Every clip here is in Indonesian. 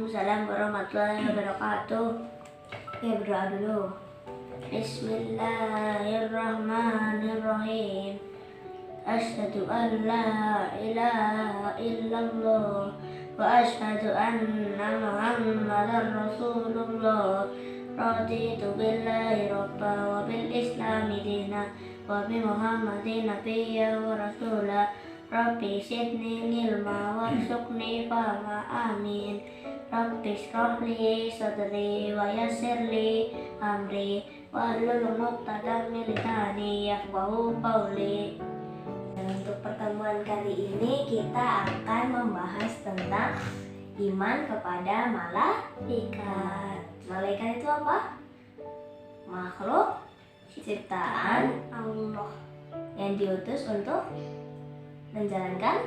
Waalaikumsalam warahmatullahi wabarakatuh. Ya, berdoa dulu. Bismillahirrahmanirrahim. Asyhadu an la ilaha illallah wa asyhadu anna Muhammadar Rasulullah. Raditu billahi rabba wa bil islami dina wa bi Muhammadin nabiyya wa rasula. Rabbi zidni ilma warzuqni fahma, amin. Rabbi shrah li sadri wa yassir li amri wahlul 'uqdatam min lisani yafqahu qawli. Untuk pertemuan kali ini kita akan membahas tentang iman kepada malaikat. Malaikat itu apa? Makhluk ciptaan Allah yang diutus untuk menjalankan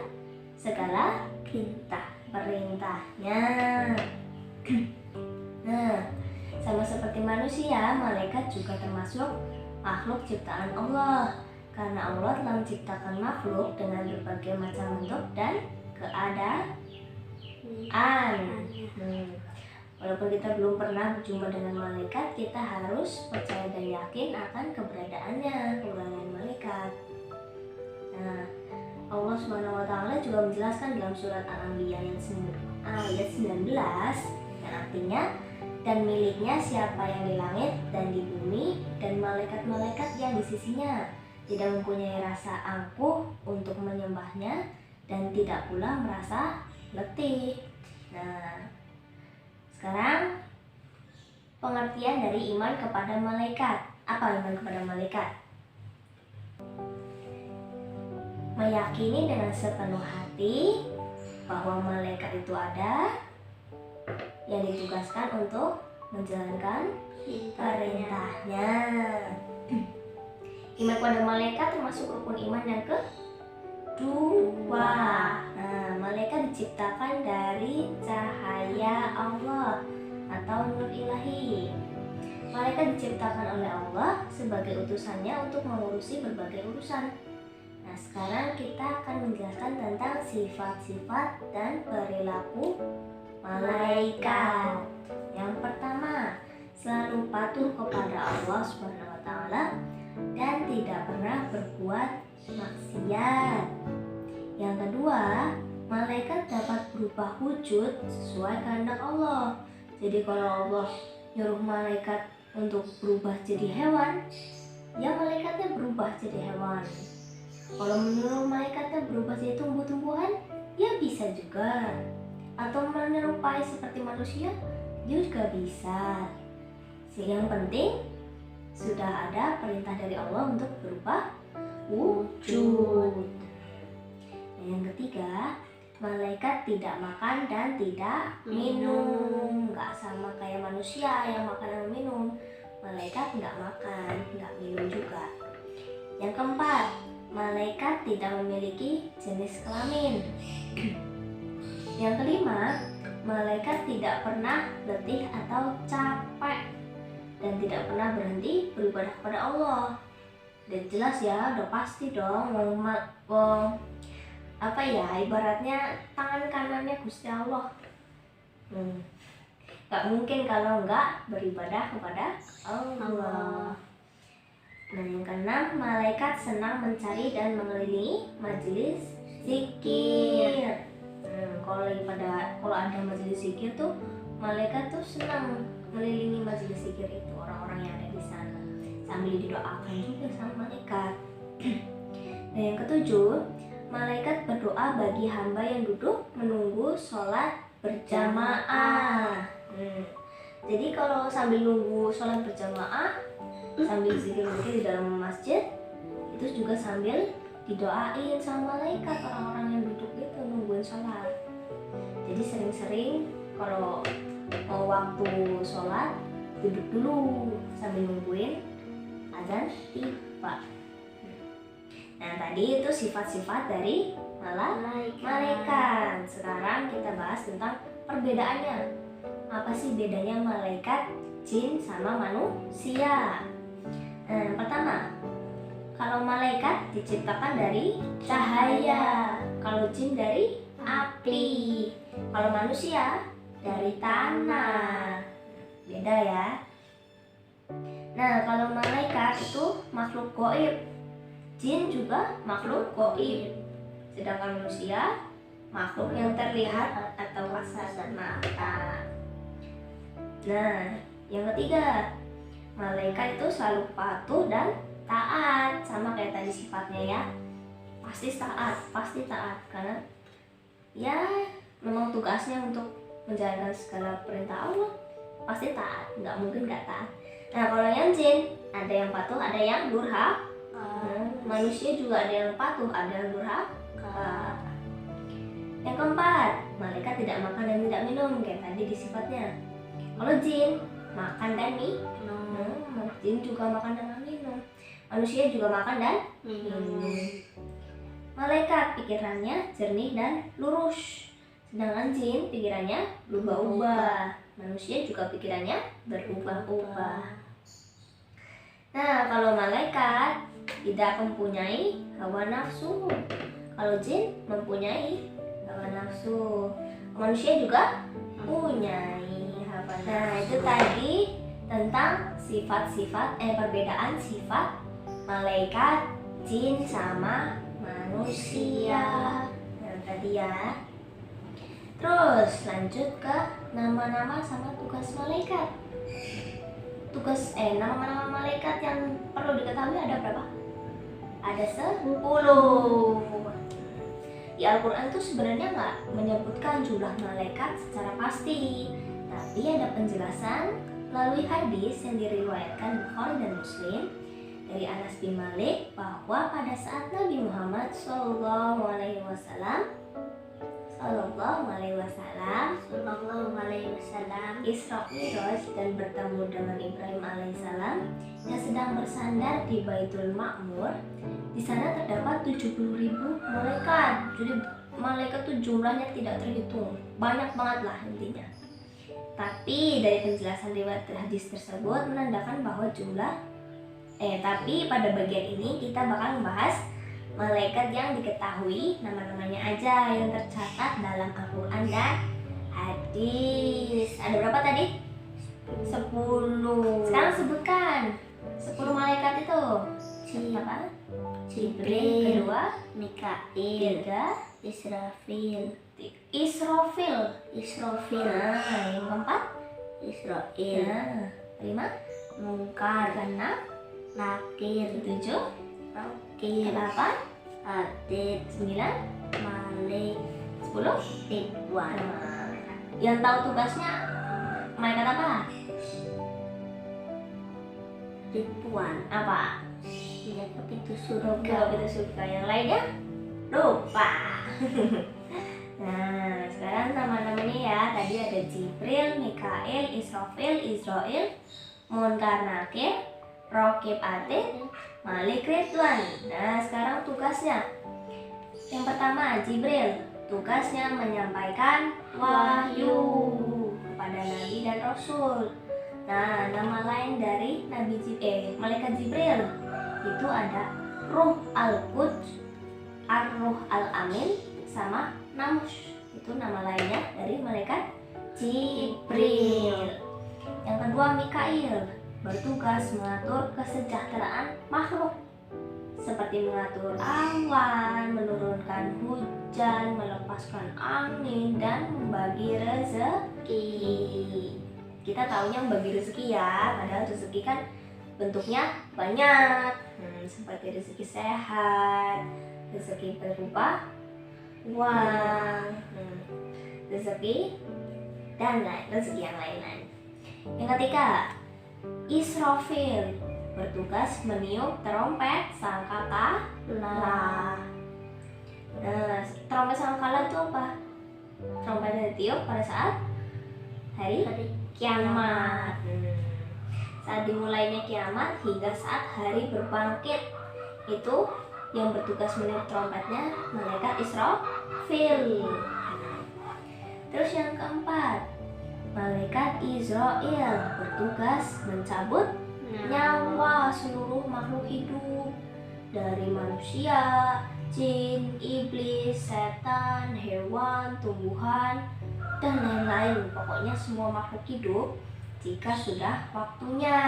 segala perintahnya. Nah, sama seperti manusia, malaikat juga termasuk makhluk ciptaan Allah. Karena Allah telah menciptakan makhluk dengan berbagai macam bentuk dan keadaan. Walaupun kita belum pernah berjumpa dengan malaikat, kita harus percaya dan yakin akan keberadaannya, keberadaan malaikat. Nah, Allah SWT juga menjelaskan dalam surat Al-Anbiya ayat 19 yang artinya, dan miliknya siapa yang di langit dan di bumi dan malaikat-malaikat yang di sisinya, tidak mempunyai rasa angkuh untuk menyembahnya dan tidak pula merasa letih. Nah, sekarang pengertian dari iman kepada malaikat. Apa iman kepada malaikat? Meyakini dengan sepenuh hati bahwa malaikat itu ada, yang ditugaskan untuk menjalankan perintahnya. Iman kepada malaikat termasuk rukun iman yang kedua. Nah, malaikat diciptakan dari cahaya Allah atau nur ilahi. Malaikat diciptakan oleh Allah sebagai utusannya untuk mengurusi berbagai urusan. Nah, sekarang kita akan menjelaskan tentang sifat-sifat dan perilaku malaikat. Yang pertama, selalu patuh kepada Allah SWT dan tidak pernah berbuat maksiat. Yang kedua, malaikat dapat berubah wujud sesuai kehendak Allah. Jadi kalau Allah nyuruh malaikat untuk berubah jadi hewan, ya malaikatnya berubah jadi hewan. Kalau menyuruh malaikatnya berubah jadi tumbuh-tumbuhan, ya bisa juga. Atau menyerupai seperti manusia, dia juga bisa. Yang penting sudah ada perintah dari Allah untuk berubah wujud. Dan yang ketiga, malaikat tidak makan dan tidak minum. Nggak sama kayak manusia yang makan dan minum. Malaikat nggak makan, nggak minum juga. Yang keempat, malaikat tidak memiliki jenis kelamin. Yang kelima, malaikat tidak pernah letih atau capek dan tidak pernah berhenti beribadah kepada Allah. Dan jelas ya, udah pasti dong. Ibaratnya tangan kanannya Gusti Allah. Gak mungkin kalau nggak beribadah kepada Allah. Nah, yang keenam, malaikat senang mencari dan mengelilingi majelis zikir. Kalau ada majelis zikir tuh, malaikat tuh senang mengelilingi majelis zikir itu, orang-orang yang ada di sana, sambil didoakan juga sama malaikat. Dan yang ketujuh, malaikat berdoa bagi hamba yang duduk menunggu sholat berjamaah. Jadi kalau sambil nunggu sholat berjamaah, sambil zikir-zikir di dalam masjid, itu juga sambil didoain sama malaikat orang-orang yang duduk itu nungguin sholat. Jadi sering-sering kalau mau waktu sholat, duduk dulu sambil nungguin azan tiba. Nah, tadi itu sifat-sifat dari malaikat. Sekarang kita bahas tentang perbedaannya. Apa sih bedanya malaikat, jin, sama manusia? Nah, pertama, kalau malaikat diciptakan dari cahaya, kalau jin dari api. Kalau manusia dari tanah. Beda ya. Nah, kalau malaikat itu makhluk gaib, jin juga makhluk gaib, sedangkan manusia makhluk yang terlihat atau kasat mata. Nah, yang ketiga, malaikat itu selalu patuh dan taat, sama kayak tadi sifatnya ya. Pasti taat karena ya memang tugasnya untuk menjalankan segala perintah Allah, pasti taat, nggak mungkin nggak taat. Nah, kalau yang jin, ada yang patuh, ada yang durhaka. Manusia juga ada yang patuh, ada yang durhaka. Yang keempat, malaikat tidak makan dan tidak minum kayak tadi di sifatnya. Kalau jin makan dan minum, jin juga makan dan minum. Manusia juga makan dan minum. Malaikat pikirannya jernih dan lurus, sedangkan jin pikirannya berubah-ubah. Manusia juga pikirannya berubah-ubah. Nah, kalau malaikat tidak mempunyai hawa nafsu, kalau jin mempunyai hawa nafsu. Manusia juga mempunyai hawa nafsu. Nah, itu tadi tentang perbedaan sifat malaikat, jin sama manusia. Nah, tadi ya. Terus lanjut ke nama-nama sama tugas malaikat. Nama-nama malaikat yang perlu diketahui ada berapa? Ada 10. Di Al-Quran tuh sebenarnya nggak menyebutkan jumlah malaikat secara pasti, tapi ada penjelasan melalui hadis yang diriwayatkan Bukhari dan Muslim dari Anas bin Malik bahwa pada saat Nabi Muhammad Sallallahu Alaihi Wasallam Isra Mi'raj dan bertemu dengan Ibrahim alaihissalam yang sedang bersandar di Baitul Ma'mur. Di sana terdapat 70.000 malaikat. Jadi malaikat itu jumlahnya tidak terhitung, banyak banget lah intinya. Tapi dari penjelasan riwayat hadis tersebut menandakan bahwa tapi pada bagian ini kita bakal membahas malaikat yang diketahui nama-namanya aja yang tercatat dalam Al-Quran dan hadis. Ada berapa tadi? 10. Sekarang sebutkan 10 malaikat itu. Siapa? Jibril, kedua Mikail, tiga Israfil, Nah, yang keempat Israel, nah, 5 Munkar, keenam Nakir, 7 Rokib, 8 Atid, 9 Malik, 10. Ridwan. Nah, yang tahu tugasnya malaikat apa? Ridwan, Apa? menjaga pintu Oke, surga. itu suka. Yang lainnya lupa. Nah, sekarang nama-namanya ya. Tadi ada Jibril, Mikail, Israel, Munkar, Nakir, Rokib, Atid, Malik, Ridwan. Nah, sekarang tugasnya. Yang pertama, Jibril. Tugasnya menyampaikan wahyu kepada Nabi dan Rasul. Nah, nama lain dari Malaikat Jibril itu ada Ruh Al-Quds, Ar-Ruh Al-Amin, sama Namus. Itu nama lainnya dari Malaikat Jibril. Yang kedua, Mikail bertugas mengatur kesejahteraan makhluk seperti mengatur awan, menurunkan hujan, melepaskan angin, dan membagi rezeki. Kita taunya membagi rezeki ya, padahal rezeki kan bentuknya banyak, seperti rezeki sehat, rezeki berupa uang, rezeki dan rezeki yang lain-lain. Yang ketiga, Israfil bertugas meniup trompet sangkakala. Nah, trompet sangkakala itu apa? Trompet yang ditiup pada saat hari kiamat. Saat dimulainya kiamat hingga saat hari berbangkit, itu yang bertugas meniup trompetnya malaikat Israfil. Terus yang keempat, malaikat Israel bertugas mencabut nyawa seluruh makhluk hidup, dari manusia, jin, iblis, setan, hewan, tumbuhan, dan lain-lain. Pokoknya semua makhluk hidup jika sudah waktunya.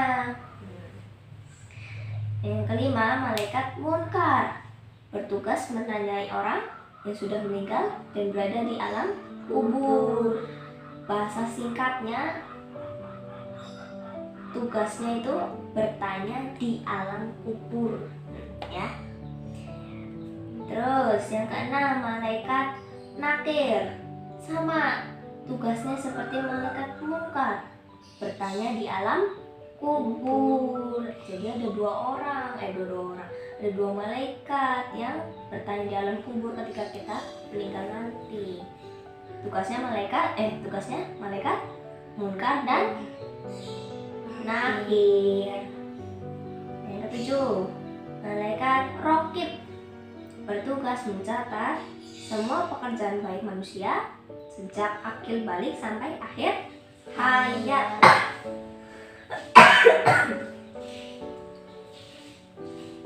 Yang kelima, malaikat munkar bertugas menanyai orang yang sudah meninggal dan berada di alam kubur. Bahasa singkatnya, tugasnya itu bertanya di alam kubur, ya. Terus yang keenam, malaikat nakir, sama tugasnya seperti malaikat munkar, bertanya di alam kubur. Jadi ada dua malaikat yang bertanya di alam kubur ketika kita meninggal nanti. Tugasnya malaikat munkar dan nakir. Yang ketujuh, malaikat rokib bertugas mencatat semua pekerjaan baik manusia sejak akil balik sampai akhir hayat.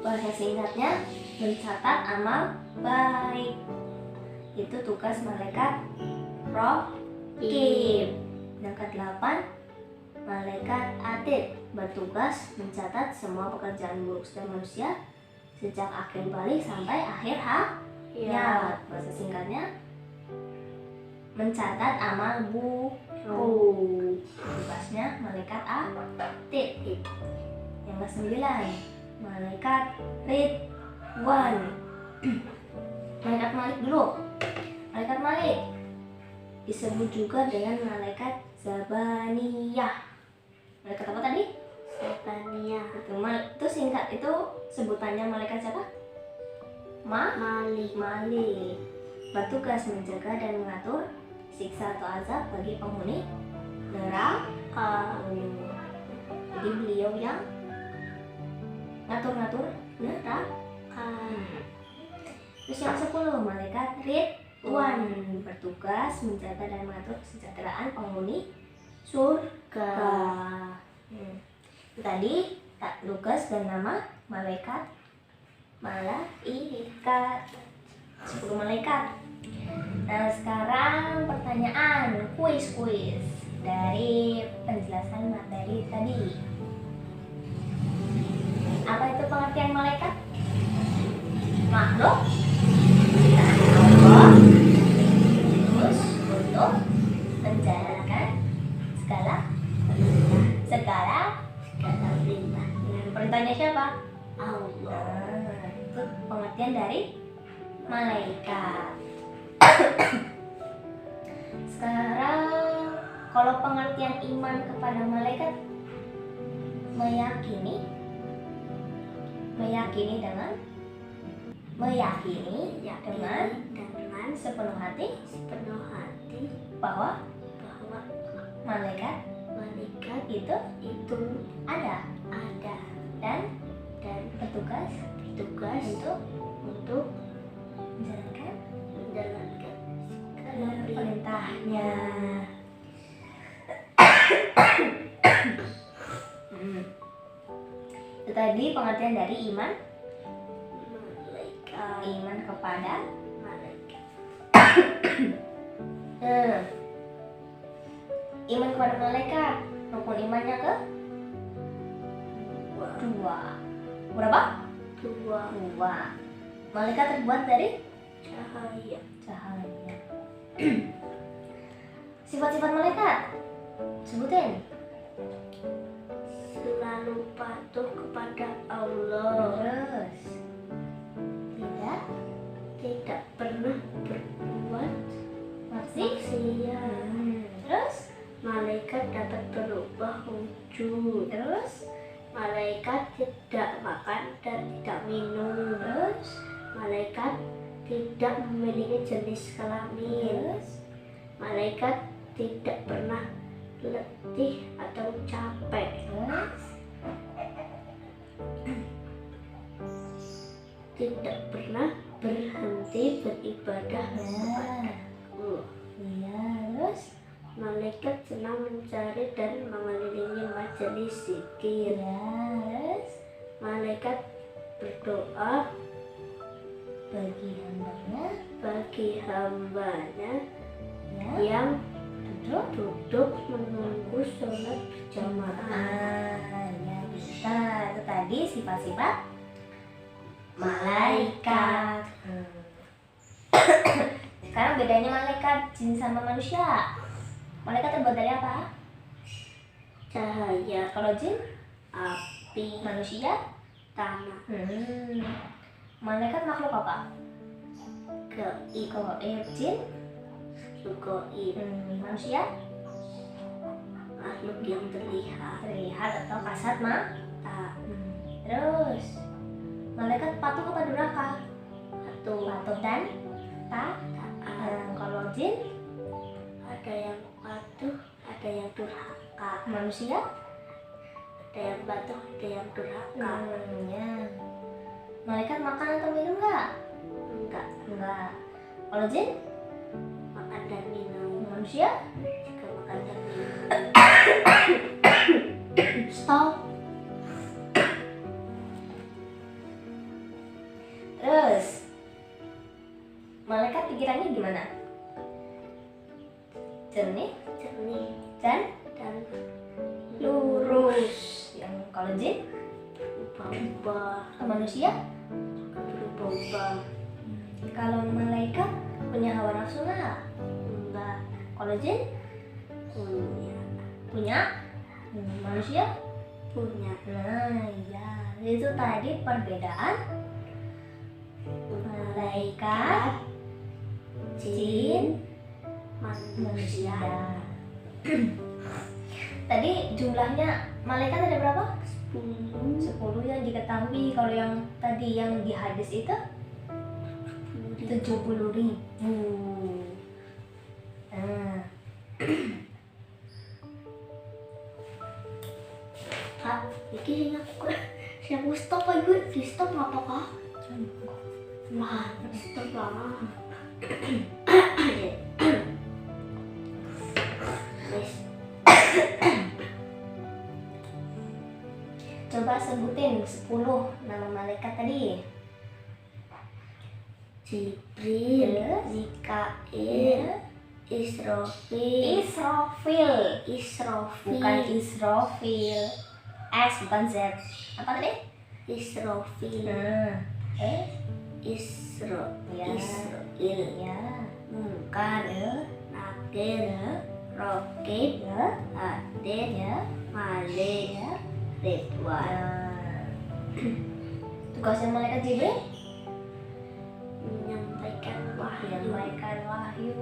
Bahasa singkatnya, mencatat amal baik. Itu tugas malaikat rokib. Yang kedelapan, malaikat atid bertugas mencatat semua pekerjaan buruk setiap manusia sejak akhir balik sampai akhir hayat. Bahasa singkatnya, mencatat amal buruk. Tugasnya malaikat atid. Yang kesembilan, malaikat Ridwan. Malaikat Malik dulu. Malaikat Malik disebut juga dengan malaikat Zabaniyah. Malaikat apa tadi? Zabaniyah. Itu singkat, itu sebutannya malaikat siapa? Malik. Bertugas menjaga dan mengatur siksa atau azab bagi penghuni neraka. Jadi beliau yang ngatur neraka. Terus yang 10, malaikat Ridwan bertugas menjaga dan mengatur kesejahteraan penghuni surga. Tadi tugas dan nama malaikat 10 malaikat. Nah, sekarang pertanyaan kuis dari penjelasan materi tadi. Apa itu pengertian malaikat? Makhluk ciptaan Allah, terus untuk menjalankan segala perintah. Perintahnya siapa? Allah. Itu pengertian dari malaikat. Sekarang kalau pengertian iman kepada malaikat, meyakini dengan sepenuh hati bahwa malaikat itu ada dan bertugas untuk menjalankan perintahnya. Itu tadi pengertian dari iman kepada malaikat. Iman kepada malaikat, rukun imannya ke dua. Berapa? Dua. Malaikat terbuat dari cahaya. Sifat-sifat malaikat, sebutin. Selalu patuh kepada Allah. Terus Tidak pernah berbuat maksiat. Terus Malaikat dapat berubah wujud. Terus Malaikat tidak makan dan tidak minum. Terus Malaikat tidak memiliki jenis kelamin. Terus Malaikat tidak pernah letih atau capek. Terus Tidak pernah berhenti beribadah kepadaku. Terus Malaikat senang mencari dan mengelilingi majelis zikir. Terus Malaikat berdoa bagi hambanya yang duduk menunggu sholat berjamaah. Ya bisa. Itu tadi sifat-sifat malaikat. Sekarang bedanya malaikat jin sama manusia. Malaikat terbuat dari apa? Cahaya, Kalau jin, api, manusia. tanah, Malaikat makhluk apa? gaib, Kalau jin, gaib, manusia makhluk yang terlihat, terlihat atau kasat mata. Terus malaikat patuh apa durhaka? atau Patuh dan taat. Kalau jin, ada yang patuh, ada yang durhaka, manusia, ada yang patuh, ada yang durhaka. ya. Malaikat makan atau minum nggak? Enggak, Enggak. Kalau jin, makan dan minum, manusia, juga makan dan minum. stop. Terus malaikat pikirannya gimana? Jernih Jernih dan dan lurus. Yang kalau jin, berubah-ubah, manusia, berubah-ubah. kalau malaikat punya hawa nafsu nggak? Enggak, Kalau jin punya, punya, manusia. punya. Nah, ya, itu tadi perbedaan malaikat, jin, manusia. Tadi jumlahnya malaikat ada berapa? 10 yang diketahui. Kalau yang tadi yang di hadis itu 70.000. Nah, Kak, ini aku stop aja gue, di stop apa kak? Lah, stop lah. Wes, coba sebutin 10 nama malaikat tadi. Jibril, Terus? Mikail, Israfil, Israfil, bukan Israfil. S bukan Z. Apa tadi? Israfil, Ya. Israel, Ya. Munkar, Nakir, Rokib, Ya. Atid, Ya. Malik, Ridwan. Nah. Tugasnya malaikat Jibril Menyampaikan wahyu. menyampaikan wahyu.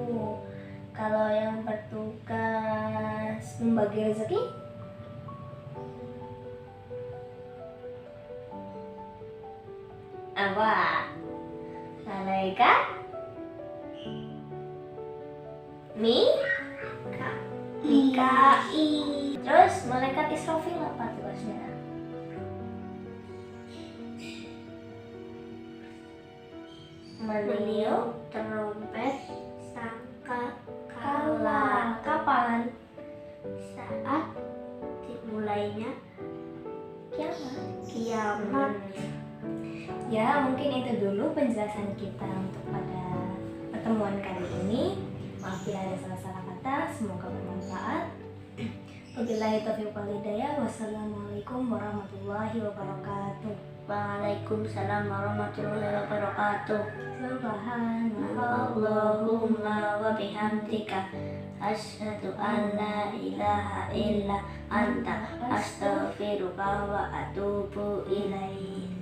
Kalau yang bertugas membagi rezeki, apa? Malaikat Mikail. Terus malaikat Israfil apa tugasnya? Meniup Terompet sangka kala. Kapan? saat dimulainya Kiamat. kiamat. Ya, mungkin itu dulu penjelasan kita untuk pada pertemuan kali ini. Maaf bila ada salah-salah kata, semoga bermanfaat. Wabillahi taufiq wal hidayah. Wassalamualaikum warahmatullahi wabarakatuh. Waalaikumsalam warahmatullahi wabarakatuh. Allahumma wa bihamdika asyhadu an la ilaha illa anta astaghfiruka wa atubu ilaik.